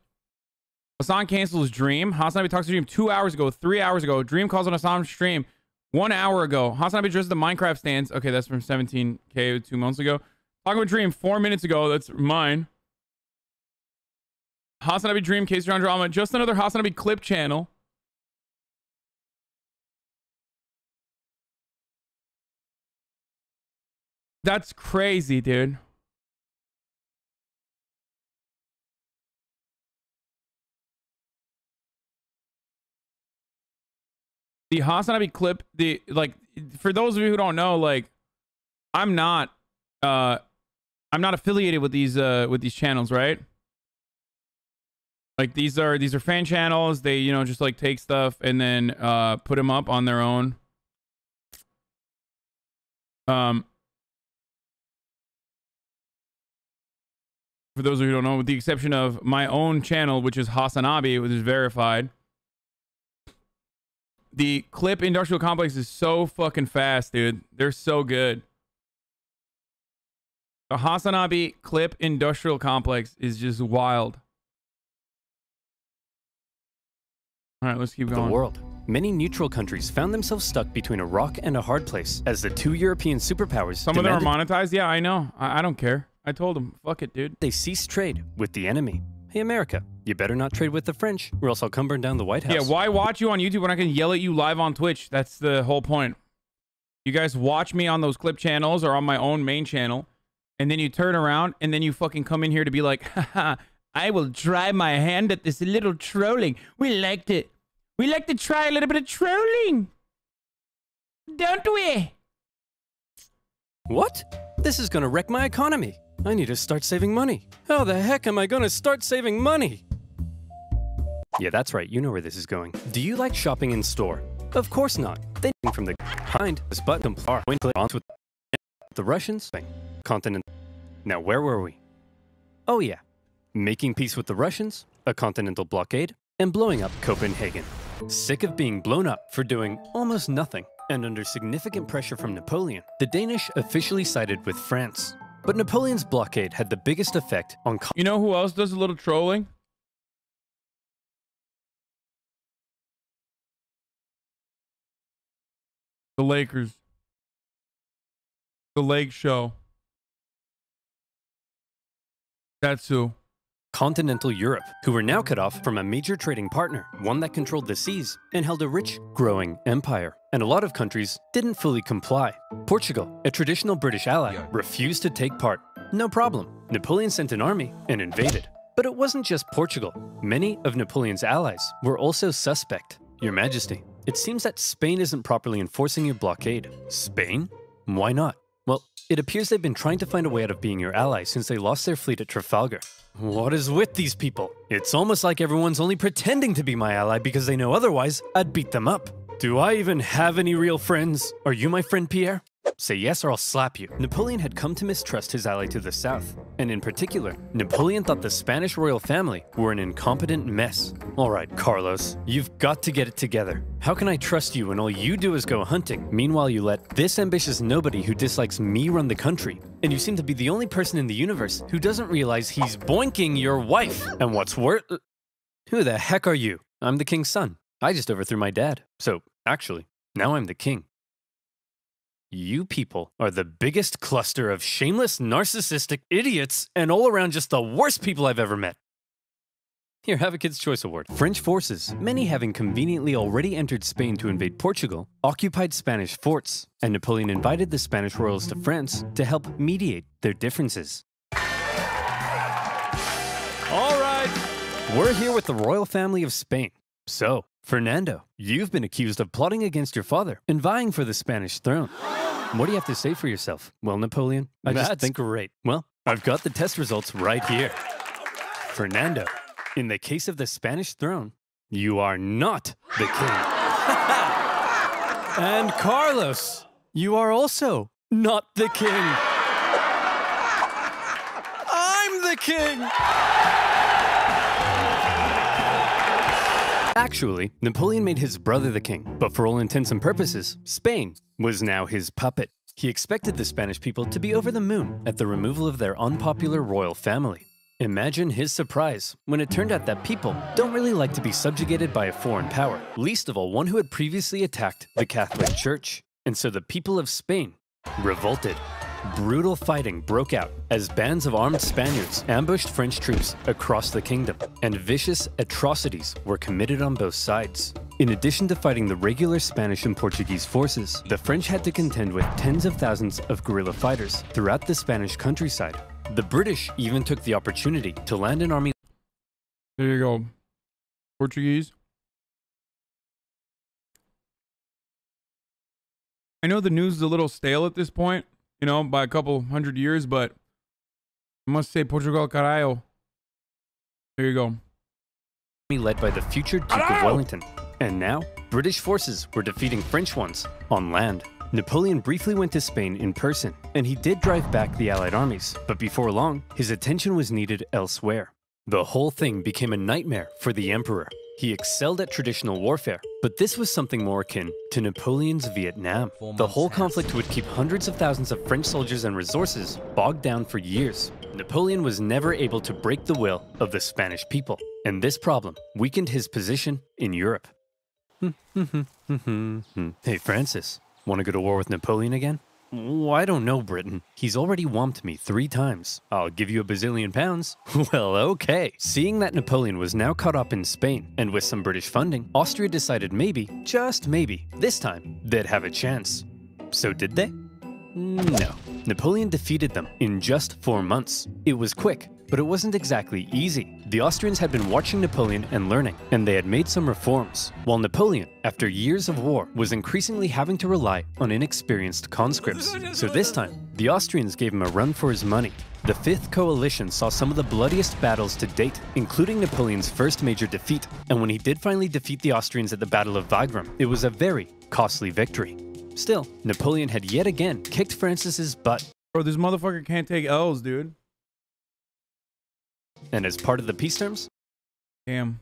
Hassan cancels Dream. Hasanabi talks to Dream 2 hours ago, 3 hours ago. Dream calls on Hassan's stream 1 hour ago. Hasanabi addresses the Minecraft stands. Okay, that's from 17K 2 months ago. Talking with Dream 4 minutes ago. That's mine. Hasanabi Dream, case around drama. Just another Hasanabi clip channel. That's crazy, dude. The Hasanabi clip, for those of you who don't know, like, I'm not affiliated with these channels, right? Like, these are fan channels. They, you know, just like take stuff and then put them up on their own. For those of you who don't know, with the exception of my own channel, which is Hasanabi, which is verified. The clip industrial complex is so fucking fast, dude. They're so good. The Hasanabi clip industrial complex is just wild. All right, let's keep going. The world. Many neutral countries found themselves stuck between a rock and a hard place as the two European superpowers Some of them are monetized. Yeah, I know. I don't care. I told them, fuck it, dude. They ceased trade with the enemy. Hey, America, you better not trade with the French, or else I'll come burn down the White House. Yeah, why watch you on YouTube when I can yell at you live on Twitch? That's the whole point. You guys watch me on those clip channels or on my own main channel, and then you turn around, and then you fucking come in here to be like, haha, I will try my hand at this little trolling. We like to try a little bit of trolling. Don't we? What? This is gonna wreck my economy. I need to start saving money. How the heck am I gonna start saving money? Yeah, that's right. You know where this is going. Do you like shopping in store? Of course not. They from the behind this button with the Russians thing. Continent. Now, where were we? Oh yeah. Making peace with the Russians, a continental blockade, and blowing up Copenhagen. Sick of being blown up for doing almost nothing, and under significant pressure from Napoleon, the Danish officially sided with France. But Napoleon's blockade had the biggest effect on... You know who else does a little trolling? The Lakers. The Lake Show. That's who. Continental Europe, who were now cut off from a major trading partner, one that controlled the seas and held a rich, growing empire. And a lot of countries didn't fully comply. Portugal, a traditional British ally, refused to take part. No problem. Napoleon sent an army and invaded. But it wasn't just Portugal. Many of Napoleon's allies were also suspect. Your Majesty, it seems that Spain isn't properly enforcing your blockade. Spain? Why not? Well, it appears they've been trying to find a way out of being your ally since they lost their fleet at Trafalgar. What is with these people? It's almost like everyone's only pretending to be my ally because they know otherwise I'd beat them up. Do I even have any real friends? Are you my friend, Pierre? Say yes or I'll slap you. Napoleon had come to mistrust his ally to the south. And in particular, Napoleon thought the Spanish royal family were an incompetent mess. All right, Carlos, you've got to get it together. How can I trust you when all you do is go hunting? Meanwhile, you let this ambitious nobody who dislikes me run the country. And you seem to be the only person in the universe who doesn't realize he's boinking your wife. And what's worse... Who the heck are you? I'm the king's son. I just overthrew my dad. So, actually, now I'm the king. You people are the biggest cluster of shameless, narcissistic idiots and all around just the worst people I've ever met. Here, have a Kid's Choice Award. French forces, many having conveniently already entered Spain to invade Portugal, occupied Spanish forts, and Napoleon invited the Spanish royals to France to help mediate their differences. All right, we're here with the royal family of Spain. So, Fernando, you've been accused of plotting against your father and vying for the Spanish throne. What do you have to say for yourself? Well, Napoleon, I just think great. Well, I've got the test results right here. Fernando, in the case of the Spanish throne, you are not the king. And Carlos, you are also not the king. I'm the king. Actually, Napoleon made his brother the king, but for all intents and purposes, Spain was now his puppet. He expected the Spanish people to be over the moon at the removal of their unpopular royal family. Imagine his surprise when it turned out that people don't really like to be subjugated by a foreign power, least of all one who had previously attacked the Catholic Church. And so the people of Spain revolted. Brutal fighting broke out as bands of armed Spaniards ambushed French troops across the kingdom, and vicious atrocities were committed on both sides. In addition to fighting the regular Spanish and Portuguese forces, the French had to contend with tens of thousands of guerrilla fighters throughout the Spanish countryside. The British even took the opportunity to land an army. There you go. Portuguese. I know the news is a little stale at this point, you know, by a couple hundred years, but I must say Portugal carajo. There you go. Led by the future Duke of Wellington. And now, British forces were defeating French ones on land. Napoleon briefly went to Spain in person, and he did drive back the Allied armies, but before long, his attention was needed elsewhere. The whole thing became a nightmare for the emperor. He excelled at traditional warfare, but this was something more akin to Napoleon's Vietnam. The whole conflict would keep hundreds of thousands of French soldiers and resources bogged down for years. Napoleon was never able to break the will of the Spanish people, and this problem weakened his position in Europe. Hey Francis, want to go to war with Napoleon again? Oh, I don't know, Britain. He's already whomped me 3 times. I'll give you £1 billion. Well, okay. Seeing that Napoleon was now caught up in Spain, and with some British funding, Austria decided maybe, just maybe, this time, they'd have a chance. So did they? No. Napoleon defeated them in just 4 months. It was quick, but it wasn't exactly easy. The Austrians had been watching Napoleon and learning, and they had made some reforms, while Napoleon, after years of war, was increasingly having to rely on inexperienced conscripts. So this time, the Austrians gave him a run for his money. The Fifth Coalition saw some of the bloodiest battles to date, including Napoleon's first major defeat, and when he did finally defeat the Austrians at the Battle of Wagram, it was a very costly victory. Still, Napoleon had yet again kicked Francis's butt. Bro, this motherfucker can't take L's, dude. And as part of the peace terms, Damn.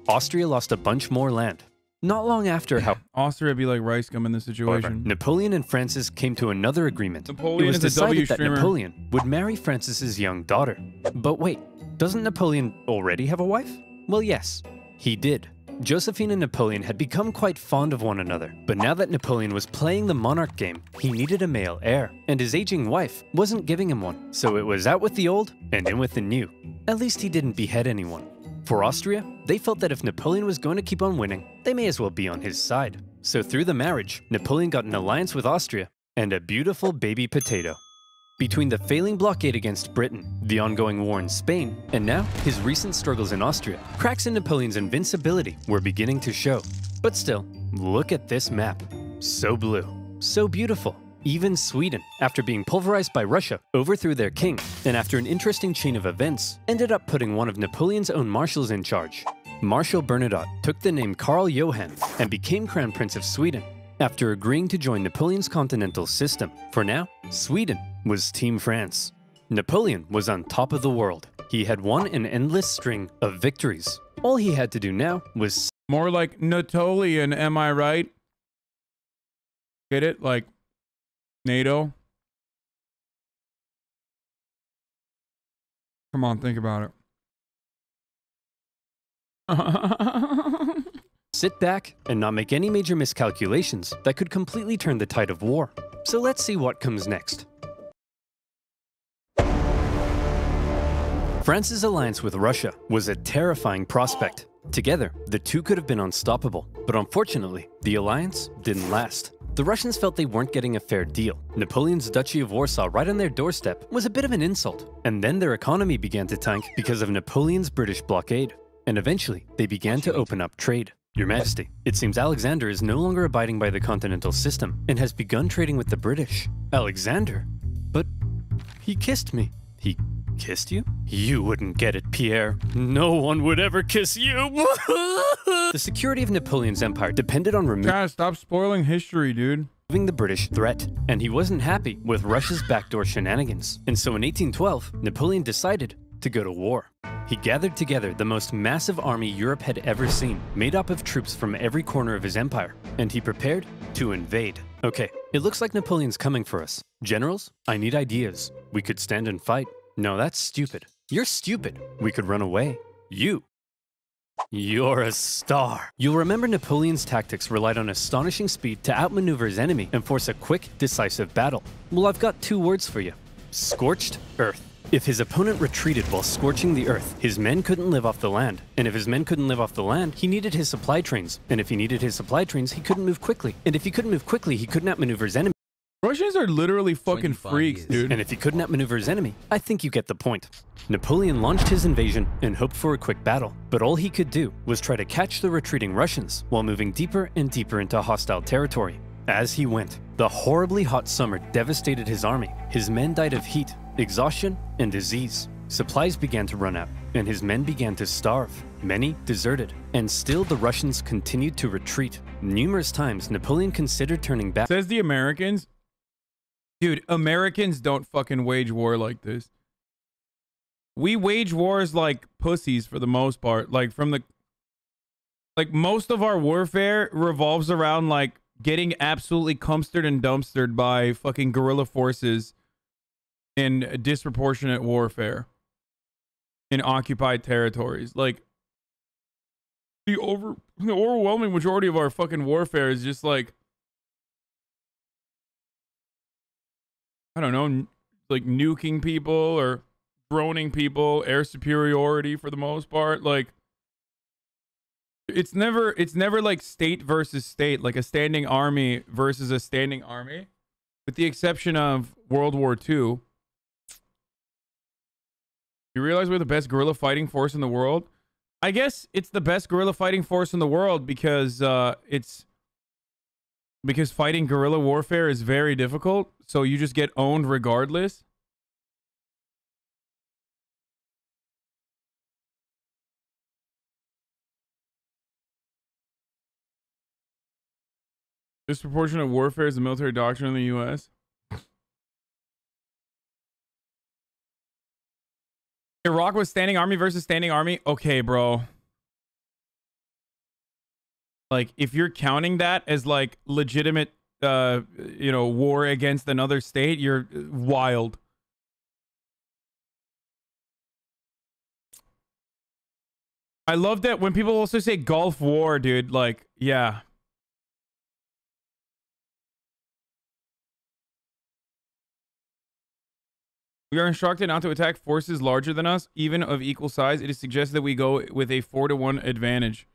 Austria lost a bunch more land. Not long after, how Austria would be like rice gum in this situation. Napoleon and Francis came to another agreement. Napoleon it was is a W decided that streamer. Napoleon would marry Francis's young daughter. But wait, doesn't Napoleon already have a wife? Well, yes, he did. Josephine and Napoleon had become quite fond of one another, but now that Napoleon was playing the monarch game, he needed a male heir, and his aging wife wasn't giving him one, so it was out with the old and in with the new. At least he didn't behead anyone. For Austria, they felt that if Napoleon was going to keep on winning, they may as well be on his side. So through the marriage, Napoleon got an alliance with Austria and a beautiful baby potato. Between the failing blockade against Britain, the ongoing war in Spain, and now his recent struggles in Austria, cracks in Napoleon's invincibility were beginning to show. But still, look at this map. So blue, so beautiful. Even Sweden, after being pulverized by Russia, overthrew their king, and after an interesting chain of events, ended up putting one of Napoleon's own marshals in charge. Marshal Bernadotte took the name Karl Johan and became Crown Prince of Sweden, after agreeing to join Napoleon's continental system. For now, Sweden was Team France. Napoleon was on top of the world. He had won an endless string of victories. All he had to do now was... More like Napoleon, am I right? Get it? Like NATO? Come on, think about it. sit back and not make any major miscalculations that could completely turn the tide of war. So let's see what comes next. France's alliance with Russia was a terrifying prospect. Together, the two could have been unstoppable, but unfortunately, the alliance didn't last. The Russians felt they weren't getting a fair deal. Napoleon's Duchy of Warsaw right on their doorstep was a bit of an insult, and then their economy began to tank because of Napoleon's British blockade. And eventually, they began to open up trade. Your Majesty, it seems Alexander is no longer abiding by the continental system and has begun trading with the British. Alexander? But he kissed me. He kissed you? You wouldn't get it, Pierre. No one would ever kiss you. The security of Napoleon's empire depended on Guys, stop spoiling history, dude. removing the British threat, and he wasn't happy with Russia's backdoor shenanigans. And so in 1812, Napoleon decided to go to war. He gathered together the most massive army Europe had ever seen, made up of troops from every corner of his empire, and he prepared to invade. Okay, it looks like Napoleon's coming for us. Generals, I need ideas. We could stand and fight. No, that's stupid. You're stupid. We could run away. You're a star. You'll remember Napoleon's tactics relied on astonishing speed to outmaneuver his enemy and force a quick, decisive battle. Well, I've got two words for you. Scorched earth. If his opponent retreated while scorching the earth, his men couldn't live off the land. And if his men couldn't live off the land, he needed his supply trains. And if he needed his supply trains, he couldn't move quickly. And if he couldn't move quickly, he couldn't outmaneuver his enemy. Russians are literally fucking freaks, dude. And if he couldn't outmaneuver his enemy, I think you get the point. Napoleon launched his invasion and hoped for a quick battle. But all he could do was try to catch the retreating Russians while moving deeper and deeper into hostile territory. As he went, the horribly hot summer devastated his army. His men died of heat, exhaustion, and disease. Supplies began to run out, and his men began to starve. Many deserted, and still the Russians continued to retreat. Numerous times, Napoleon considered turning back. Says the Americans. Dude, Americans don't fucking wage war like this. We wage wars like pussies for the most part. Like most of our warfare revolves around like getting absolutely cumstered and dumpstered by fucking guerrilla forces in disproportionate warfare in occupied territories. Like the overwhelming majority of our fucking warfare is just like, I don't know, like nuking people or droning people, air superiority for the most part. Like it's never like state versus state, like a standing army versus a standing army, with the exception of World War II. You realize we're the best guerrilla fighting force in the world? I guess it's the best guerrilla fighting force in the world because because fighting guerrilla warfare is very difficult, so you just get owned regardless. Disproportionate warfare is the military doctrine in the U.S. Iraq was standing army versus standing army. Okay, bro. Like, if you're counting that as like legitimate, you know, war against another state, you're wild. I love that when people also say Gulf War, dude. Like, yeah. We are instructed not to attack forces larger than us, even of equal size. It is suggested that we go with a 4-to-1 advantage.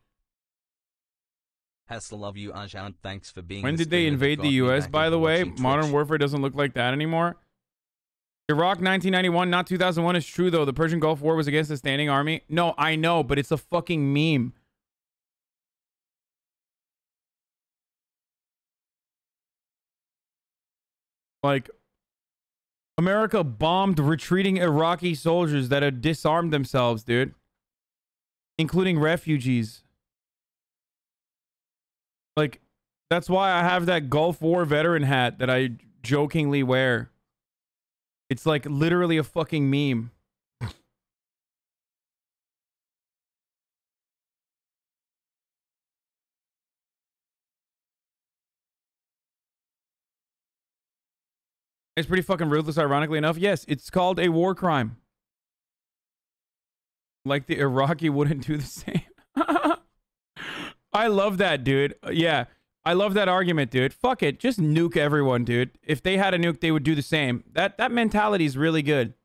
Love you, Ajahn. Thanks for being. When did they invade the U.S., by the way? Modern warfare doesn't look like that anymore. Iraq 1991, not 2001 is true, though. The Persian Gulf War was against a standing army. No, I know, but it's a fucking meme. Like, America bombed retreating Iraqi soldiers that had disarmed themselves, dude. Including refugees. Like, that's why I have that Gulf War veteran hat that I jokingly wear. It's like literally a fucking meme. It's pretty fucking ruthless, ironically enough. Yes, it's called a war crime. Like the Iraqi wouldn't do the same. I love that, dude. Yeah, I love that argument, dude. Fuck it. Just nuke everyone, dude. If they had a nuke, they would do the same. That mentality is really good.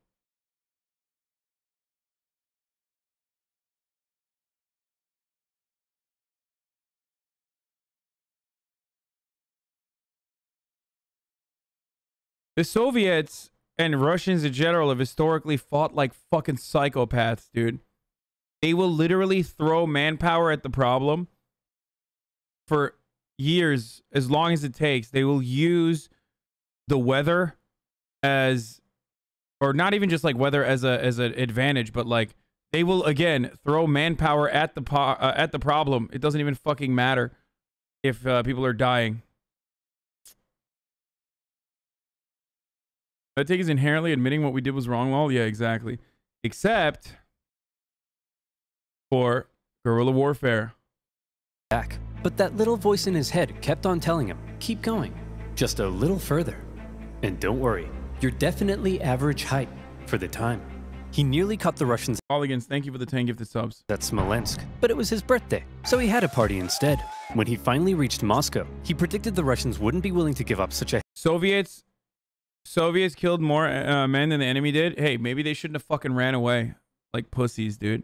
The Soviets and Russians in general have historically fought like fucking psychopaths, dude. They will literally throw manpower at the problem for years, as long as it takes. They will use the weather as, or not even just like weather as an advantage, but like they will again throw manpower at the problem. It doesn't even fucking matter if people are dying. I take is inherently admitting what we did was wrong. Well, yeah, exactly. Except for guerrilla warfare. But that little voice in his head kept on telling him, keep going, just a little further. And don't worry, you're definitely average height for the time. He nearly caught the Russians. Polygons, thank you for the 10 gifted subs. At Smolensk, but it was his birthday, so he had a party instead. When he finally reached Moscow, he predicted the Russians wouldn't be willing to give up such a... Soviets Soviets killed more men than the enemy did. Hey, maybe they shouldn't have fucking ran away like pussies, dude.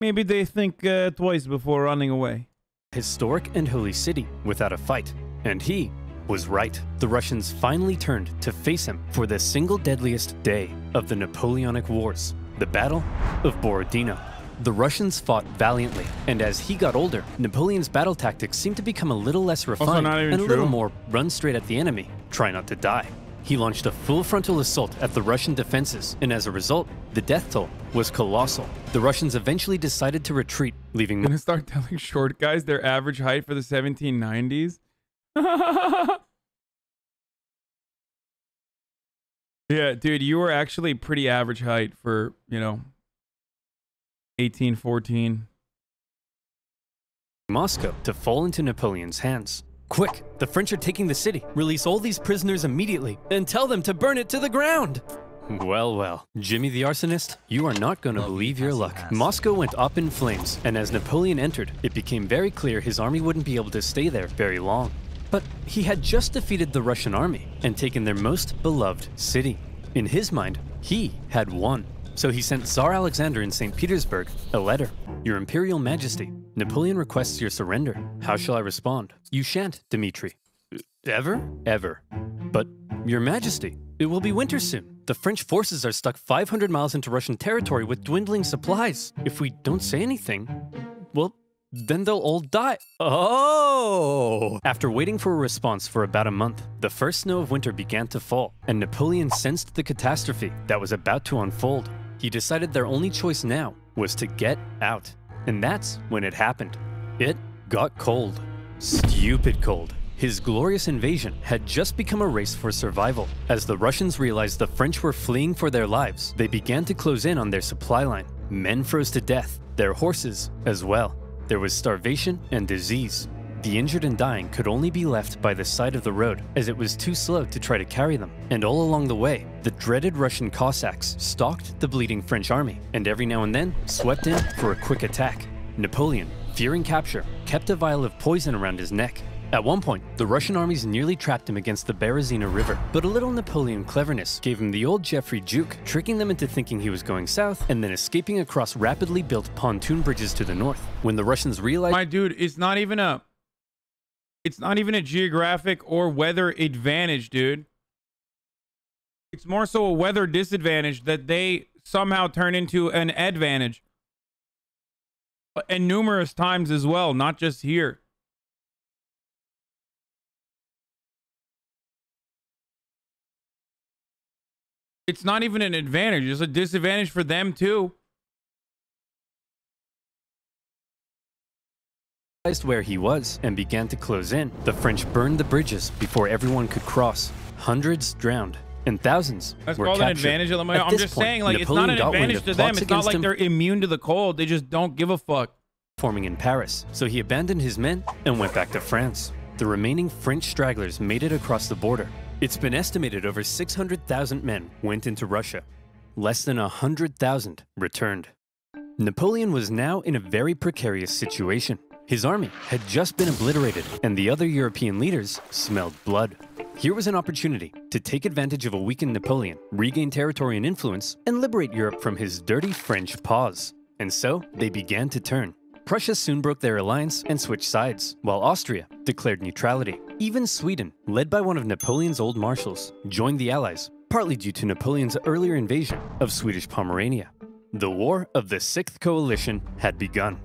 Maybe they think twice before running away. Historic and holy city without a fight. And he was right. The Russians finally turned to face him for the single deadliest day of the Napoleonic Wars, the Battle of Borodino. The Russians fought valiantly, and as he got older, Napoleon's battle tactics seemed to become a little less refined and a little more run straight at the enemy, try not to die. He launched a full frontal assault at the Russian defenses, and as a result, the death toll was colossal. The Russians eventually decided to retreat, leaving... Gonna start telling short guys their average height for the 1790s? Yeah, dude, you were actually pretty average height for, you know, 1814. Moscow to fall into Napoleon's hands. Quick, the French are taking the city. Release all these prisoners immediately and tell them to burn it to the ground. Well, well, Jimmy the arsonist, you are not going to believe your luck. Moscow went up in flames, and as Napoleon entered, it became very clear his army wouldn't be able to stay there very long. But he had just defeated the Russian army and taken their most beloved city. In his mind, he had won. So he sent Tsar Alexander in St. Petersburg a letter. Your Imperial Majesty, Napoleon requests your surrender. How shall I respond? You shan't, Dmitri. Ever? Ever. But, Your Majesty, it will be winter soon. The French forces are stuck 500 miles into Russian territory with dwindling supplies. If we don't say anything, well, then they'll all die. Oh! After waiting for a response for about a month, the first snow of winter began to fall, and Napoleon sensed the catastrophe that was about to unfold. He decided their only choice now was to get out. And that's when it happened. It got cold. Stupid cold. His glorious invasion had just become a race for survival. As the Russians realized the French were fleeing for their lives, they began to close in on their supply line. Men froze to death, their horses as well. There was starvation and disease. The injured and dying could only be left by the side of the road, as it was too slow to try to carry them. And all along the way, the dreaded Russian Cossacks stalked the bleeding French army, and every now and then swept in for a quick attack. Napoleon, fearing capture, kept a vial of poison around his neck. At one point, the Russian armies nearly trapped him against the Berezina River, but a little Napoleon cleverness gave him the old Geoffrey Juke, tricking them into thinking he was going south and then escaping across rapidly built pontoon bridges to the north. When the Russians realized— My dude, it's not even a geographic or weather advantage, dude. It's more so a weather disadvantage that they somehow turn into an advantage. And numerous times as well, not just here. It's not even an advantage, it's a disadvantage for them too. Where he was and began to close in. The French burned the bridges before everyone could cross. Hundreds drowned and thousands That's were called captured. an advantage. I'm just saying, like, Napoleon it's not an advantage to them. It's not like they're immune to the cold. They just don't give a fuck. Forming in Paris, so he abandoned his men and went back to France. The remaining French stragglers made it across the border. It's been estimated over 600,000 men went into Russia. Less than 100,000 returned. Napoleon was now in a very precarious situation. His army had just been obliterated, and the other European leaders smelled blood. Here was an opportunity to take advantage of a weakened Napoleon, regain territory and influence, and liberate Europe from his dirty French paws. And so they began to turn. Prussia soon broke their alliance and switched sides, while Austria declared neutrality. Even Sweden, led by one of Napoleon's old marshals, joined the Allies, partly due to Napoleon's earlier invasion of Swedish Pomerania. The War of the Sixth Coalition had begun.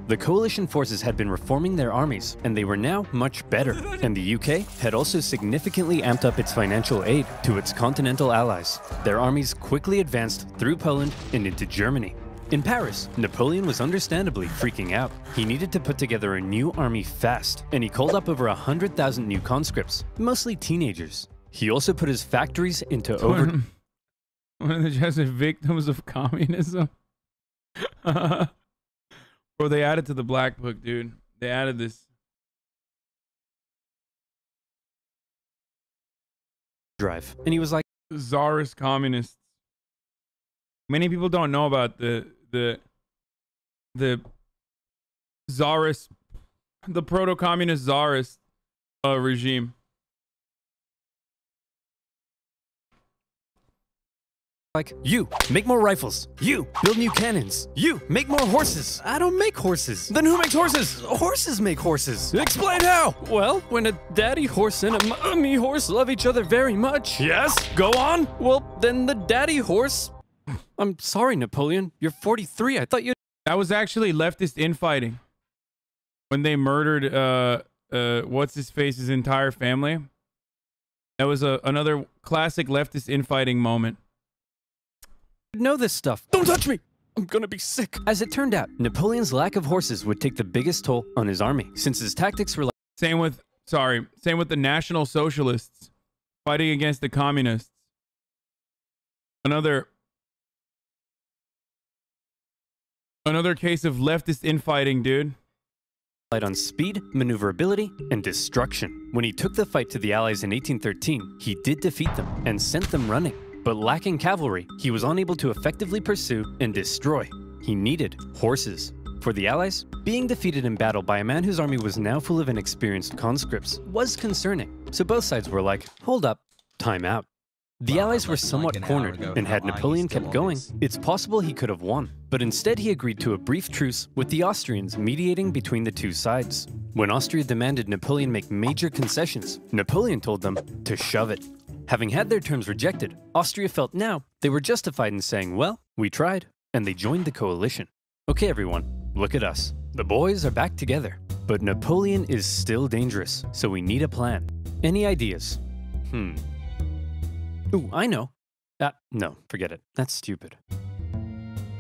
The coalition forces had been reforming their armies, and they were now much better. And the UK had also significantly amped up its financial aid to its continental allies. Their armies quickly advanced through Poland and into Germany. In Paris, Napoleon was understandably freaking out. He needed to put together a new army fast, and he called up over 100,000 new conscripts, mostly teenagers. He also put his factories into one of the just victims of communism. Bro, they added to the Black Book, dude. They added this. Drive, and he was like, Tsarist communists. Many people don't know about the Tsarist, the proto-communist Tsarist regime. Like, you, make more rifles. You, build new cannons. You, make more horses. I don't make horses. Then who makes horses? Horses make horses. Explain how! Well, when a daddy horse and a mommy horse love each other very much. Yes, go on! Well, then the daddy horse... I'm sorry, Napoleon. You're 43. I thought you... That was actually leftist infighting. When they murdered, what's-his-face's entire family. That was another classic leftist infighting moment. know this stuff. Don't touch me! I'm gonna be sick. As it turned out, Napoleon's lack of horses would take the biggest toll on his army, since his tactics were like... Same with the National Socialists fighting against the Communists. Another case of leftist infighting, dude. On speed, maneuverability, and destruction. When he took the fight to the Allies in 1813, he did defeat them and sent them running. But lacking cavalry, he was unable to effectively pursue and destroy. He needed horses. For the Allies, being defeated in battle by a man whose army was now full of inexperienced conscripts was concerning. So both sides were like, hold up, time out. The Allies were somewhat cornered, and had Napoleon kept going, it's possible he could have won. But instead he agreed to a brief truce with the Austrians mediating between the two sides. When Austria demanded Napoleon make major concessions, Napoleon told them to shove it. Having had their terms rejected, Austria felt now they were justified in saying, well, we tried, and they joined the coalition. Okay everyone, look at us. The boys are back together. But Napoleon is still dangerous, so we need a plan. Any ideas? Ooh, I know. No, forget it. That's stupid.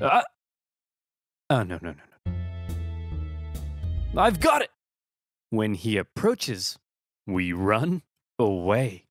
Oh, no. I've got it! When he approaches, we run away.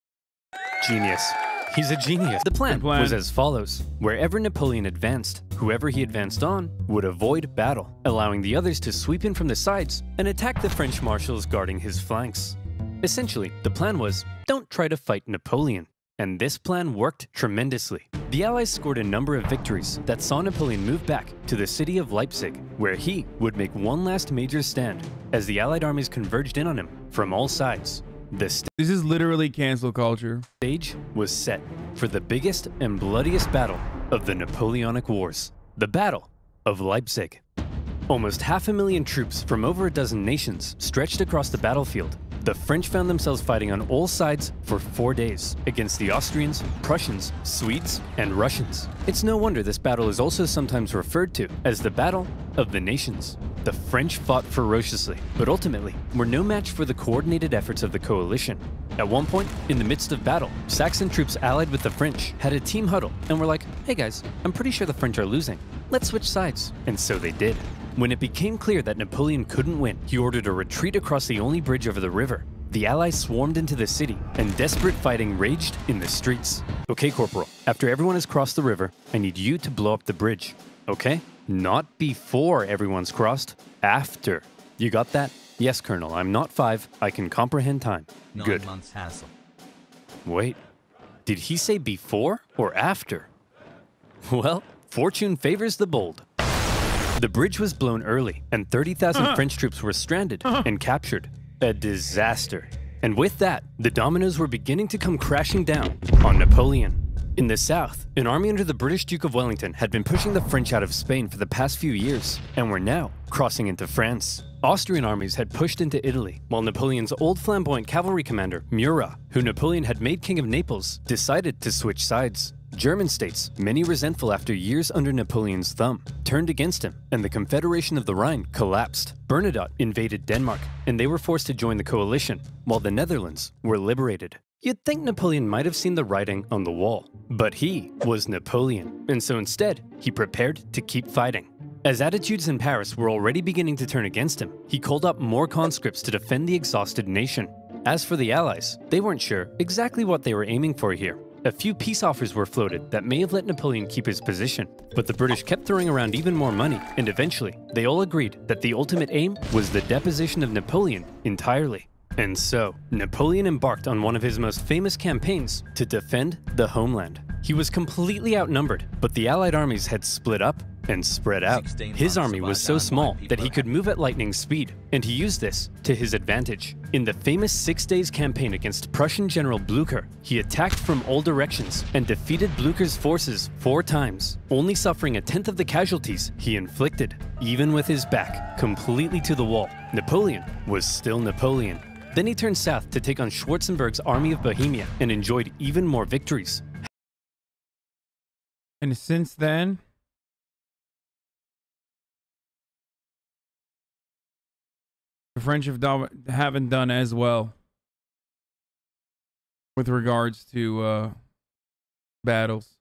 Genius. He's a genius. The plan was as follows. Wherever Napoleon advanced, whoever he advanced on would avoid battle, allowing the others to sweep in from the sides and attack the French marshals guarding his flanks. Essentially, the plan was, don't try to fight Napoleon. And this plan worked tremendously. The Allies scored a number of victories that saw Napoleon move back to the city of Leipzig, where he would make one last major stand as the Allied armies converged in on him from all sides. This is literally cancel culture. Stage was set for the biggest and bloodiest battle of the Napoleonic Wars, the Battle of Leipzig. Almost 500,000 troops from over a dozen nations stretched across the battlefield. The French found themselves fighting on all sides for 4 days against the Austrians, Prussians, Swedes, and Russians. It's no wonder this battle is also sometimes referred to as the Battle of the Nations. The French fought ferociously, but ultimately were no match for the coordinated efforts of the coalition. At one point, in the midst of battle, Saxon troops allied with the French had a team huddle and were like, hey guys, I'm pretty sure the French are losing. Let's switch sides. And so they did. When it became clear that Napoleon couldn't win, he ordered a retreat across the only bridge over the river. The Allies swarmed into the city, and desperate fighting raged in the streets. Okay, Corporal, after everyone has crossed the river, I need you to blow up the bridge. Okay? Not before everyone's crossed, after. You got that? Yes, Colonel, I'm not 5. I can comprehend time. 9 Good. months hassle. Wait, did he say before or after? Well, fortune favors the bold. The bridge was blown early, and 30,000 French troops were stranded and captured. A disaster. And with that, the dominoes were beginning to come crashing down on Napoleon. In the south, an army under the British Duke of Wellington had been pushing the French out of Spain for the past few years, and were now crossing into France. Austrian armies had pushed into Italy, while Napoleon's old flamboyant cavalry commander, Murat, who Napoleon had made king of Naples, decided to switch sides. German states, many resentful after years under Napoleon's thumb, turned against him, and the Confederation of the Rhine collapsed. Bernadotte invaded Denmark, and they were forced to join the coalition, while the Netherlands were liberated. You'd think Napoleon might have seen the writing on the wall, but he was Napoleon, and so instead, he prepared to keep fighting. As attitudes in Paris were already beginning to turn against him, he called up more conscripts to defend the exhausted nation. As for the Allies, they weren't sure exactly what they were aiming for here. A few peace offers were floated that may have let Napoleon keep his position, but the British kept throwing around even more money, and eventually, they all agreed that the ultimate aim was the deposition of Napoleon entirely. And so, Napoleon embarked on one of his most famous campaigns to defend the homeland. He was completely outnumbered, but the Allied armies had split up and spread out. 16 His months army of was so Iran small white that he people could move at lightning speed, and he used this to his advantage. In the famous 6 Days campaign against Prussian General Blücher, he attacked from all directions and defeated Blücher's forces 4 times, only suffering a tenth of the casualties he inflicted. Even with his back completely to the wall, Napoleon was still Napoleon. Then he turned south to take on Schwarzenberg's army of Bohemia and enjoyed even more victories. And since then, the French haven't done as well with regards to battles.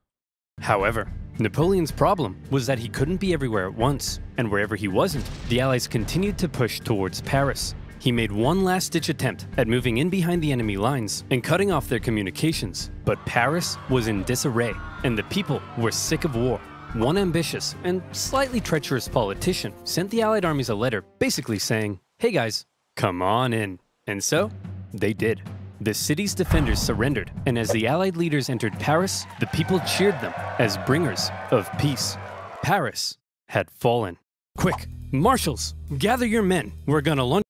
However, Napoleon's problem was that he couldn't be everywhere at once, and wherever he wasn't, the Allies continued to push towards Paris. He made one last-ditch attempt at moving in behind the enemy lines and cutting off their communications, but Paris was in disarray, and the people were sick of war. One ambitious and slightly treacherous politician sent the Allied armies a letter basically saying, "Hey guys, come on in." And so, they did. The city's defenders surrendered, and as the Allied leaders entered Paris, the people cheered them as bringers of peace. Paris had fallen. Quick, marshals, gather your men. We're gonna launch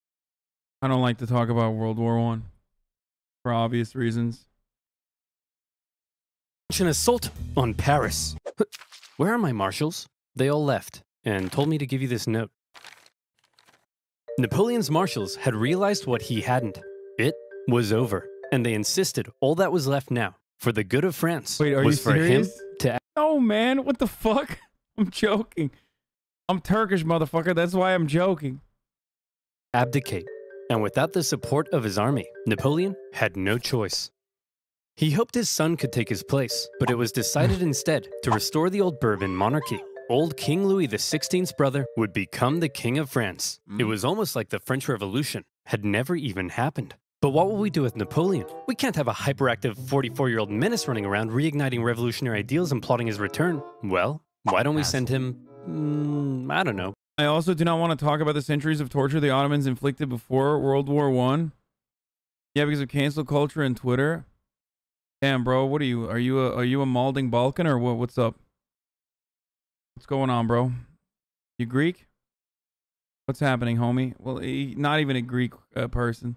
I don't like to talk about World War I for obvious reasons. an assault on Paris. Where are my marshals? They all left and told me to give you this note. Napoleon's marshals had realized what he hadn't. It was over, and they insisted all that was left now, for the good of France, Wait, are you was for him serious? to No, man, what the fuck? I'm joking. I'm Turkish, motherfucker. That's why I'm joking. abdicate. And without the support of his army, Napoleon had no choice. He hoped his son could take his place, but it was decided instead to restore the old Bourbon monarchy. Old King Louis XVI's brother would become the King of France. It was almost like the French Revolution had never even happened. But what will we do with Napoleon? We can't have a hyperactive 44-year-old menace running around reigniting revolutionary ideals and plotting his return. Well, why don't we send him, I don't know. I also do not want to talk about the centuries of torture the Ottomans inflicted before World War I. Yeah, because of cancel culture and Twitter. Damn, bro, what are you? Are you a Malding Balkan or what? What's up? What's going on, bro? You Greek? What's happening, homie? Well, not even a Greek person.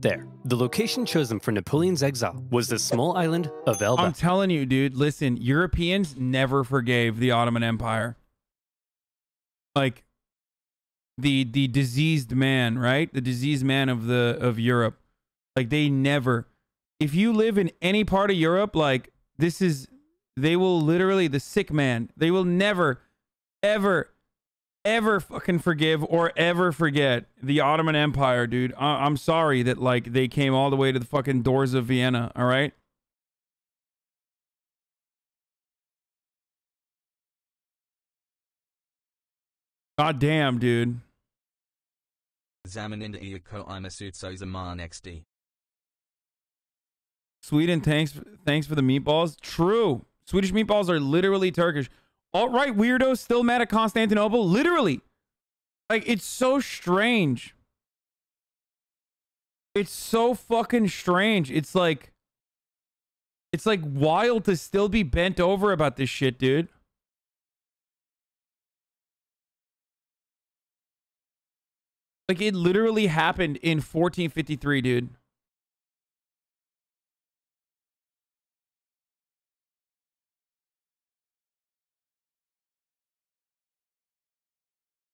There, the location chosen for Napoleon's exile was the small island of Elba. I'm telling you, dude, listen, Europeans never forgave the Ottoman Empire. Like, the diseased man, right? The diseased man of Europe. Like, they never. If you live in any part of Europe, like, they will literally, the sick man, they will never, ever fucking forgive or ever forget the Ottoman Empire, dude. I'm sorry that, like, they came all the way to the fucking doors of Vienna, all right? God damn, dude. Zaman India ko imasutso zaman XD. Sweden, thanks for the meatballs. True. Swedish meatballs are literally Turkish. Alt-right weirdos still mad at Constantinople? Literally. Like, it's so strange. It's so fucking strange. It's like wild to still be bent over about this shit, dude. Like, it literally happened in 1453, dude.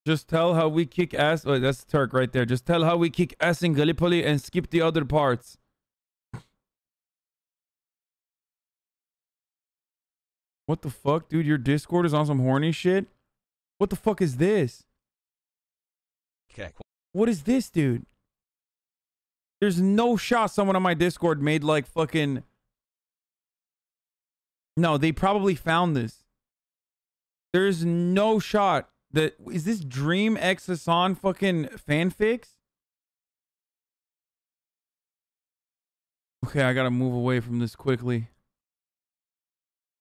Just tell how we kick ass. Oh, that's Turk right there. Just tell how we kick ass in Gallipoli and skip the other parts. What the fuck, dude? Your Discord is on some horny shit? What the fuck is this? Okay. What is this, dude? There's no shot someone on my Discord made like fucking... No, they probably found this. There's no shot. Is this Dream X Hassan fucking fanfics? Okay, I gotta move away from this quickly.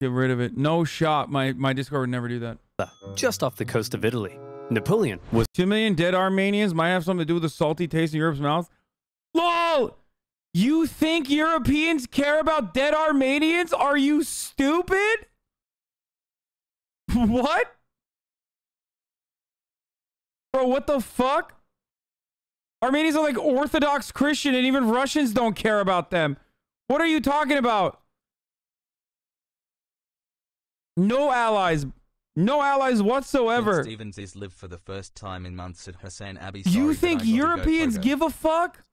Get rid of it. No shot. My Discord would never do that. Just off the coast of Italy. Napoleon was 2 million dead Armenians might have something to do with the salty taste in Europe's mouth. You think Europeans care about dead Armenians? Are you stupid? What? Bro, what the fuck? Armenians are like Orthodox Christian and even Russians don't care about them. What are you talking about? No allies. No allies whatsoever. Stevens is lived for the first time in months at Hasanabi. You think Europeans give a fuck?